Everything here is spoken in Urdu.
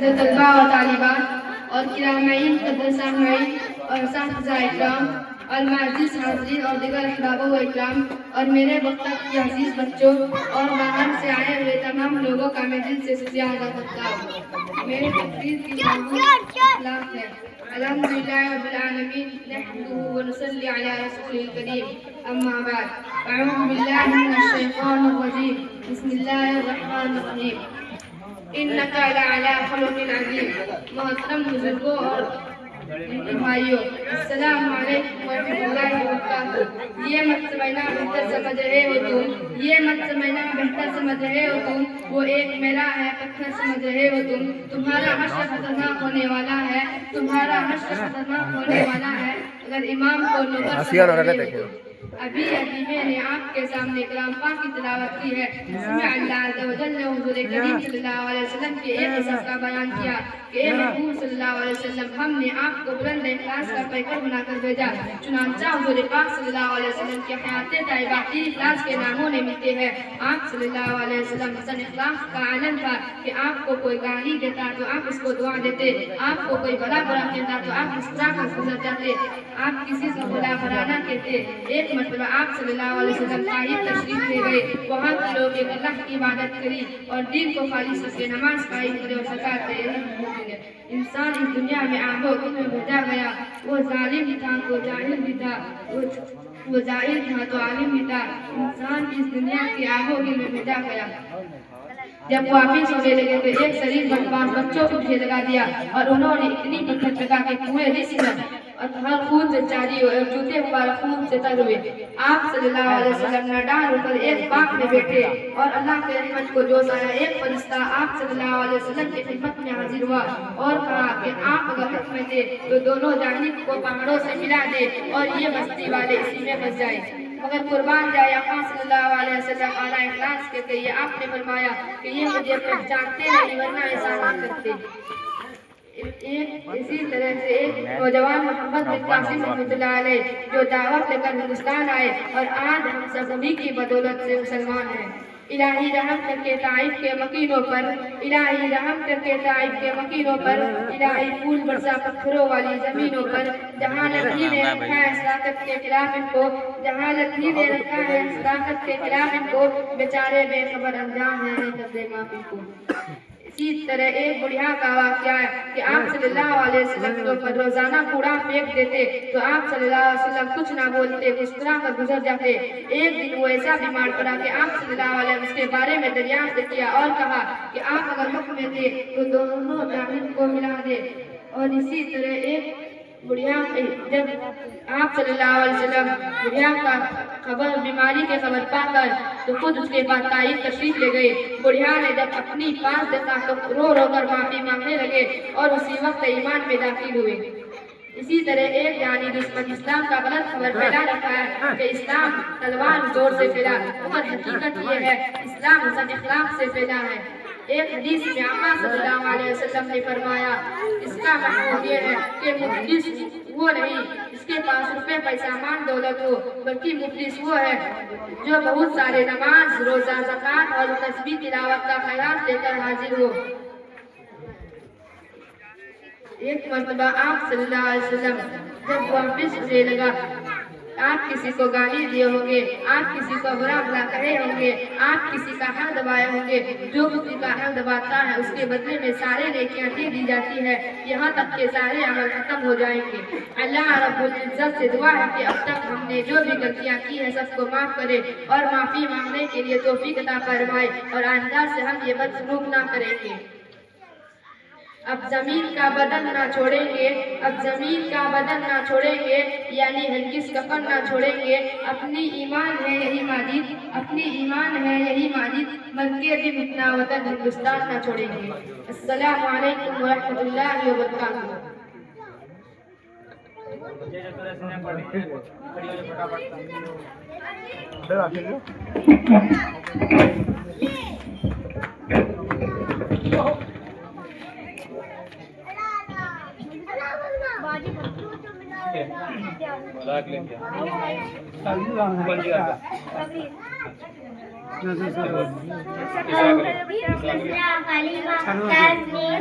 طلباء و طالبات اور کرامین مدرسہ اور اساتذہ اکرام اور معزز حاضرین اور دیگر احباب و اکرام اور میرے مکتب کے عزیز بچوں اور باہر سے آئے ہوئے تمام لوگوں کا میں دل سے شکریہ ادا کرتا ہوں۔ میرے تقریر کی موضوع اخلاق ہے۔ الحمدللہ رب العالمین نحمدہ ونصلی علی رسول الکریم اما بعد اعوذ باللہ من الشیطان الرجیم بسم اللہ الرحمن الرحیم انکا لعلی خلق عظیم۔ محترم بزرگوں اور بھائیوں، السلام علیکم ورحمۃ اللہ وبرکاتہ۔ یہ مت سمجھنا بہتر سمجھ رہے ہو تم، یہ مت سمجھنا بہتر سمجھ رہے ہو تم، وہ ایک میرا ہے پتھر سمجھ رہے ہو تم۔ تمہارا حشر خطرناک ہونے والا ہے، تمہارا حشر خطرناک ہونے والا ہے اگر امام کو نوکر سمجھ لو۔ ابھی میں نے آپ کے سامنے کلام پاک کی تلاوت کی ہے جس میں اللہ عز و جل نے حضور کریم صلی اللہ علیہ وسلم کے ایک قصص کا بیان کیا کہ اے محبوب صلی اللہ علیہ وسلم، ہم نے آپ کو بلند اخلاص کا پیکر بنا کر بھیجا۔ چنانچہ حضور پاک صلی اللہ علیہ وسلم کی حیات طیبہ اخلاص کے ناموں نے ملتے ہیں۔ آپ صلی اللہ علیہ وسلم حسن اخلاق کا عالم تھا کہ آپ کو کوئی گالی دیتا تو آپ اس کو دعا دیتے، آپ کو کوئی بڑا کہتا تو آپ مسکرا کر گزر جاتے، آپ کسی کو بلا نہ کہتے۔ ایک مرتبہ آپ صلی اللہ علیہ وسلم طائف تشریف لے گئے، وہاں کے لوگ ایک اللہ کی عبادت کری اور دین کو خالص کر کے نماز قائم کرے اور زکات دے۔ انسان اس دنیا میں آہو میں بھیجا گیا، وہ ظالم تھا تو جاہل بھی تھا، وہ جاہل تھا تو عالم بھی تھا۔ انسان اس دنیا کے آہو میں بھیجا گیا۔ جب واپس ہونے لگے تو ایک شریف بدماش بچوں کو پیچھے لگا دیا اور انہوں نے اتنی پتھر لگا کہ کنویں رس اور ہر خون سے چاری ہوئے اور جوتے مبارک خون سے تر ہوئے۔ آپ صلی اللہ علیہ وسلم نے ڈال ہو کر ایک باغ میں بیٹھے اور اللہ کے رحمت کو جوش آیا۔ ایک فرشتہ آپ صلی اللہ علیہ وسلم کی خدمت میں حاضر ہوا اور کہا کہ آپ اگر حق میں تھے تو دونوں جانب کو پہاڑوں سے ملا دے اور یہ بستی والے اسی میں پھنس جائیں۔ مگر قربان جائے آقا صلی اللہ علیہ وسلم اعلیٰ اخلاص کے تھے، یہ آپ نے فرمایا کہ یہ مجھے پہچانتے نہیں ورنہ ایسا نہ کرتے۔ اسی طرح سے ایک نوجوان محمد بن قاسم رحمۃ اللہ علیہ جو دعوت لے کر ہندوستان آئے اور آج ہم سبھی کی بدولت سے مسلمان ہیں۔ الہی رحم کر کے طائف کے مکینوں پر، الہی رحم کر کے طائف کے مکینوں پر، الہی پھول برسا پتھروں والی زمینوں پر، جہاں لکھی نے رکھا ہے صداقت کے خلاف ان کو، جہاں لکھی نے رکھا ہے صداقت کے خلاف ان کو، بیچارے بے خبر انجام ہیں قدرے معافی کو۔ اسی طرح ایک بڑھیا کا واقعہ ہے کہ آپ صلی اللہ علیہ وسلم پر روزانہ کوڑا پھینک دیتے تو آپ صلی اللہ علیہ وسلم کچھ نہ بولتے، مسکرا کر گزر جاتے۔ ایک دن وہ ایسا بیمار پڑا کہ آپ صلی اللہ علیہ وسلم اس کے بارے میں دریافت کیا اور کہا کہ آپ اگر حکم میں تھے تو دونوں جانب کو ملا دے۔ اور اسی طرح ایک بڑھیا جب آپ صلی اللہ علیہ وسلم بڑھیا کا خبر بیماری کے خبر پا کر تو خود اس کے بعد طائف تشریف لے گئے۔ بڑھیا نے جب اپنی پاس دیکھا تو رو رو کر معافی مانگنے لگے اور اسی وقت ایمان میں داخل ہوئے۔ اسی طرح ایک جانی دشمن اسلام کا غلط خبر پھیلا رکھا ہے کہ اسلام تلوار زور سے پھیلا، مگر حقیقت یہ ہے اسلام حسن اخلاق سے پھیلا ہے۔ ایک حدیث میں آقا صلی اللہ علیہ وسلم نے فرمایا اس کا مفہوم یہ ہے کہ مفلس وہ نہیں جس کے پاس روپے پیسہ مان دولت ہو، بلکہ مفلس وہ ہے جو بہت سارے نماز روزہ زکات اور تسبیح تلاوت کا خیرات لے کر حاضر ہو۔ ایک مرتبہ آپ صلی اللہ علیہ وسلم جب واپس ہونے لگا، آپ کسی کو گالی دیے ہوں گے، آپ کسی کو برا بھلا کہے ہوں گے، آپ کسی کا حق دبائے ہوں گے۔ جو کسی کا حق دباتا ہے اس کے بدلے میں سارے نیکیاں دے دی جاتی ہے، یہاں تک کہ سارے عمل ختم ہو جائیں گے۔ اللہ رب العزت سے دعا ہے کہ اب تک ہم نے جو بھی غلطیاں کی ہیں سب کو معاف کرے اور معافی مانگنے کے لیے توفیق عطا فرمائے اور آئندہ سے ہم یہ بد سلوک نہ کریں گے۔ اب زمین کا بدن نہ چھوڑیں گے، اب زمین کا بدن نہ چھوڑیں گے، یعنی ہرگز کفن نہ چھوڑیں گے۔ اپنی ایمان ہے یہی ماجد، اپنی ایمان ہے یہی ماجد، مکے بھی اپنا وطن ہندوستان نہ چھوڑیں گے۔ السلام علیکم ورحمۃ اللہ وبرکاتہ۔